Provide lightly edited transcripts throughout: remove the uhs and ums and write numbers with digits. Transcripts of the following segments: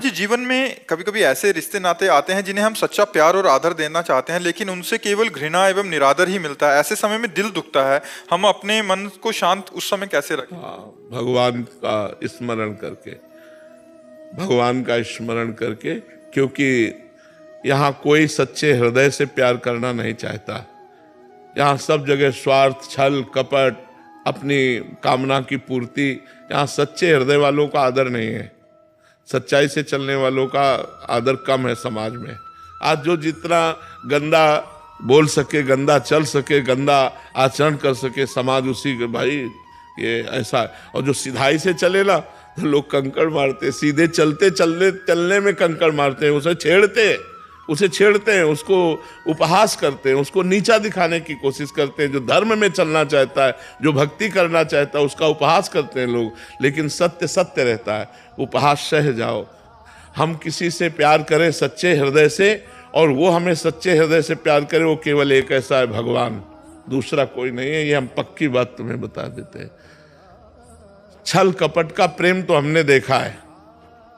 जी, जीवन में कभी-कभी ऐसे रिश्ते नाते आते हैं जिन्हें हम सच्चा प्यार और आदर देना चाहते हैं, लेकिन उनसे केवल घृणा एवं निरादर ही मिलता है। ऐसे समय में दिल दुखता है। हम अपने मन को शांत उस समय कैसे रखें? हाँ, भगवान का स्मरण करके, भगवान का स्मरण करके, क्योंकि यहाँ कोई सच्चे हृदय से प्यार करना नहीं चाहता। यहाँ सब जगह स्वार्थ, छल, कपट, अपनी कामना की पूर्ति। यहाँ सच्चे हृदय वालों का आदर नहीं है। सच्चाई से चलने वालों का आदर कम है समाज में। आज जो जितना गंदा बोल सके, गंदा चल सके, गंदा आचरण कर सके, समाज उसी के भाई ये ऐसा है। और जो सिधाई से चले ना, तो लोग कंकड़ मारते, सीधे चलते चलने में कंकड़ मारते हैं, उसे छेड़ते हैं, उसको उपहास करते हैं, उसको नीचा दिखाने की कोशिश करते हैं। जो धर्म में चलना चाहता है, जो भक्ति करना चाहता है, उसका उपहास करते हैं लोग। लेकिन सत्य सत्य रहता है, उपहास सह जाओ। हम किसी से प्यार करें सच्चे हृदय से, और वो हमें सच्चे हृदय से प्यार करे, वो केवल एक ऐसा है, भगवान, दूसरा कोई नहीं है। ये हम पक्की बात तुम्हें बता देते हैं। छल कपट का प्रेम तो हमने देखा है,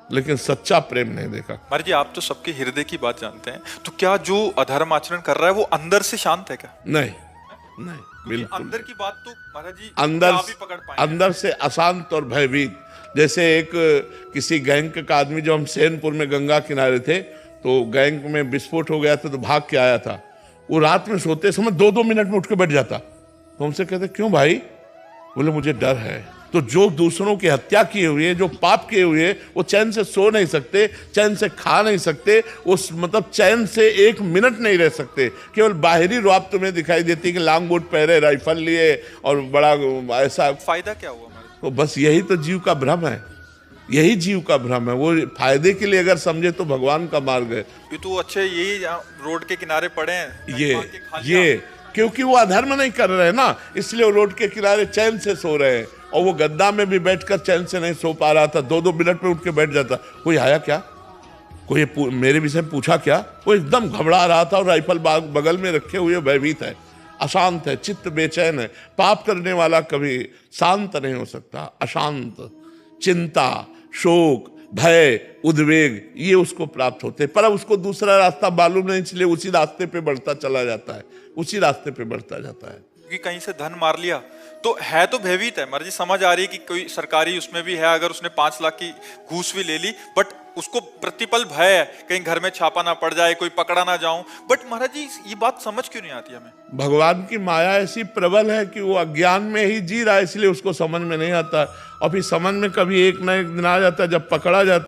लेकिन सच्चा प्रेम नहीं देखा। महाराज जी, आप तो सबके हृदय की बात जानते हैं, तो क्या जो अधर्म आचरण कर रहा है वो अंदर से शांत है क्या? नहीं, बिल्कुल अंदर की बात तो महाराज जी अंदर आप ही पकड़ पाएंगे। अंदर से अशांत और भयभीत। जैसे एक किसी गैंग का आदमी, जो हम सैनपुर में गंगा किनारे थे, तो गैंग में विस्फोट हो गया था, तो भाग के आया था। वो रात में सोते समय 2-2 मिनट में उठ के बैठ जाता। तो हमसे कहते, क्यों भाई? बोले, मुझे डर है। तो जो दूसरों की हत्या किए हुए, जो पाप किए हुए, वो चैन से सो नहीं सकते, चैन से खा नहीं सकते, उस मतलब चैन से 1 मिनट नहीं रह सकते। केवल बाहरी रुआब तुम्हें दिखाई देती कि लांग बूट पहरे, राइफल लिए और बड़ा ऐसा। फायदा क्या हुआ महाराज? तो बस यही तो जीव का भ्रम है, यही जीव का भ्रम है। वो फायदे के लिए अगर समझे तो भगवान का मार्ग है। ये तो अच्छे, यही रोड के किनारे पड़े हैं, ये क्योंकि वो अधर्म नहीं कर रहे हैं ना, इसलिए वो रोड के किनारे चैन से सो रहे हैं। और वो गद्दा में भी बैठकर चैन से नहीं सो पा रहा था, 2-2 मिनट में उठ के बैठ जाता। कोई आया क्या, कोई मेरे विषय में पूछा क्या? वो एकदम घबरा रहा था और राइफल बगल में रखे हुए भयभीत है, अशांत है, चित्त बेचैन है। पाप करने वाला कभी शांत नहीं हो सकता। अशांत, चिंता, शोक, भय, उद्वेग, ये उसको प्राप्त होते हैं। पर उसको दूसरा रास्ता मालूम नहीं, इसलिए उसी रास्ते पे बढ़ता चला जाता है, उसी रास्ते पे बढ़ता जाता है। क्योंकि कहीं से धन मार लिया तो है, तो भयभीत है। मर्जी समझ आ रही है कि कोई सरकारी उसमें भी है, अगर उसने 5 लाख की घूस भी ले ली, बट उसको प्रतिपल भय है कहीं घर में छापा ना पड़ जाए, कोई पकड़ा ना जाऊं। बट महाराज जी, ये बात समझ क्यों नहीं आती हमें? भगवान की माया ऐसी प्रबल है कि वो अज्ञान में ही जी रहा है, इसलिए उसको समझ में नहीं आता। और फिर समझ में कभी एक ना एक दिन आ जाता है, जब पकड़ा जाता